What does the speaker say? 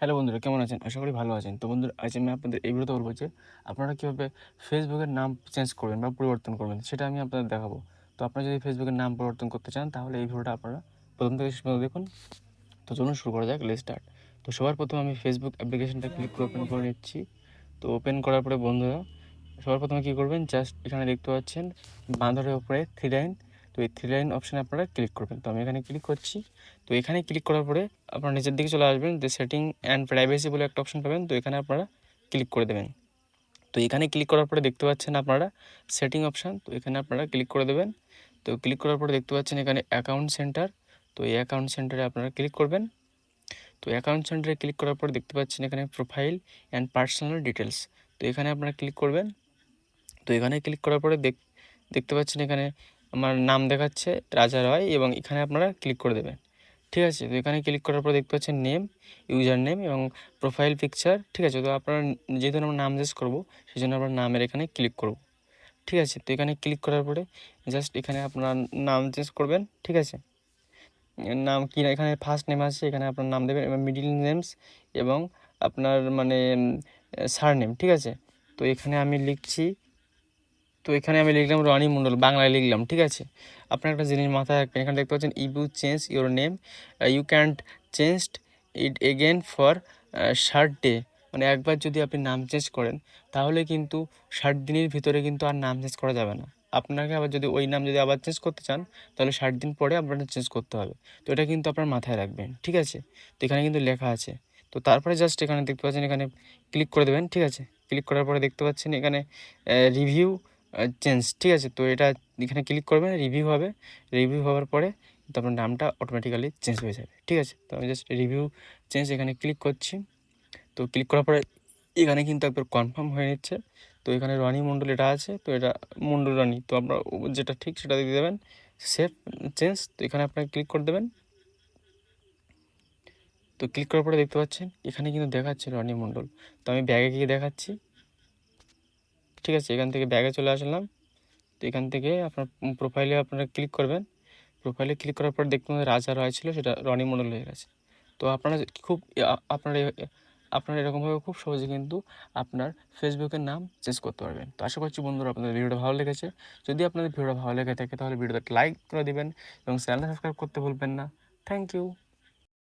Hello বন্ধুরা, কেমন আছেন? আশা করি ভালো আছেন। তো বন্ধুরা, আজ আমি আপনাদের এই ভিডিওতে বলব যে আপনারা কীভাবে ফেসবুকের নাম চেঞ্জ করবেন বা পরিবর্তন করবেন, সেটা আমি আপনাদের দেখাবো। তো আপনারা যদি ফেসবুকের নাম পরিবর্তন করতে চান, তাহলে এই ভিডিওটা আপনারা প্রথম থেকে শেষ পর্যন্ত দেখুন। তো চলুন শুরু করা যাক, লেটস স্টার্ট। তো সবার প্রথমে আমি ফেসবুক অ্যাপ্লিকেশনটা ক্লিক করে ওপেন করে নিচ্ছি। তো ওপেন করার পরে বন্ধুরা, সবার প্রথমে কী করবেন, জাস্ট এখানে দেখতে পাচ্ছেন বাঁ ধারের উপরে 3 লাইন। তো এই 3 লাইন অপশানে আপনারা ক্লিক করবেন। তো আমি এখানে ক্লিক করছি। তো এখানে ক্লিক করার পরে আপনারা নিচের দিকে চলে আসবেন, যে সেটিং অ্যান্ড প্রাইভেসি বলে একটা অপশন পাবেন। তো এখানে আপনারা ক্লিক করে দেবেন। তো এখানে ক্লিক করার পরে দেখতে পাচ্ছেন আপনারা সেটিং অপশান। তো এখানে আপনারা ক্লিক করে দেবেন। তো ক্লিক করার পরে দেখতে পাচ্ছেন এখানে অ্যাকাউন্ট সেন্টার। তো এই অ্যাকাউন্ট সেন্টারে আপনারা ক্লিক করবেন। তো অ্যাকাউন্ট সেন্টারে ক্লিক করার পর দেখতে পাচ্ছেন এখানে প্রোফাইল অ্যান্ড পার্সোনাল ডিটেলস। তো এখানে আপনারা ক্লিক করবেন। তো এখানে ক্লিক করার পরে দেখতে পাচ্ছেন এখানে আমার নাম দেখাচ্ছে রাজা রয়, এবং এখানে আপনারা ক্লিক করে দেবেন। ঠিক আছে, তো এখানে ক্লিক করার পর দেখতে পাচ্ছেন নেম, ইউজার নেম এবং প্রোফাইল পিকচার। ঠিক আছে, তো আপনারা যেহেতু আমরা নাম চেঞ্জ করবো, সেই জন্য আমরা নামের এখানে ক্লিক করব। ঠিক আছে, তো এখানে ক্লিক করার পরে জাস্ট এখানে আপনার নাম চেঞ্জ করবেন। ঠিক আছে, নাম কি না, এখানে ফার্স্ট নেম আছে, এখানে আপনার নাম দেবেন এবং মিডিল নেমস এবং আপনার মানে সারনেম। ঠিক আছে, তো এখানে আমি লিখছি, তো এখানে আমি লিখলাম রনি মণ্ডল, বাংলায় লিখলাম। ঠিক আছে, আপনার একটা জিনিস মাথায় রাখবেন, এখানে দেখতে পাচ্ছেন if you change your name you can't change it again for 60 day. মানে একবার যদি আপনি নাম চেঞ্জ করেন, তাহলে কিন্তু 60 দিনের ভিতরে কিন্তু আর নাম চেঞ্জ করা যাবে না। আপনাকে আবার যদি ওই নাম যদি আবার চেঞ্জ করতে চান, তাহলে 60 দিন পরে আপনাকে চেঞ্জ করতে হবে। তো এটা কিন্তু আপনার মাথায় রাখবেন। ঠিক আছে, তো এখানে কিন্তু লেখা আছে। তো তারপরে জাস্ট এখানে দেখতে পাচ্ছেন এখানে ক্লিক করে দেবেন। ঠিক আছে, ক্লিক করার পরে দেখতে পাচ্ছেন এখানে রিভিউ চেঞ্জ। ঠিক আছে, তো এটা এখানে ক্লিক করবেন, রিভিউ হবে। রিভিউ হওয়ার পরে তো আপনার নামটা অটোমেটিক্যালি চেঞ্জ হয়ে যাবে। ঠিক আছে, তো আমি জাস্ট রিভিউ চেঞ্জ এখানে ক্লিক করছি। তো ক্লিক করার পরে এখানে কিন্তু একবার কনফার্ম হয়ে নিচ্ছে। তো এখানে রনি মণ্ডল এটা আছে, তো এটা মণ্ডল রনি, তো আপনার যেটা ঠিক সেটা দিয়ে দেবেন। সেভ চেঞ্জ, তো এখানে আপনাকে ক্লিক করে দেবেন। তো ক্লিক করার পরে দেখতে পাচ্ছেন এখানে কিন্তু দেখাচ্ছে রনি মণ্ডল। তো আমি ব্যাগে গিয়ে দেখাচ্ছি। ঠিক আছে, এখান থেকে ব্যাগে চলে আসলাম। তো এখান থেকে আপনার প্রোফাইলে আপনারা ক্লিক করবেন। প্রোফাইলে ক্লিক করার পর দেখতে পাবেন রাজা রয় ছিল, সেটা রনি মণ্ডল হয়ে গেছে। তো আপনারা খুব আপনারা এরকমভাবে খুব সহজে কিন্তু আপনার ফেসবুকের নাম চেঞ্জ করতে পারবেন। তো আশা করছি বন্ধুরা আপনাদের ভিডিওটা ভালো লেগেছে। যদি আপনাদের ভিডিওটা ভালো লেগে থাকে, তাহলে ভিডিওটা লাইক করে দিবেন এবং চ্যানেল সাবস্ক্রাইব করতে ভুলবেন না। Thank you.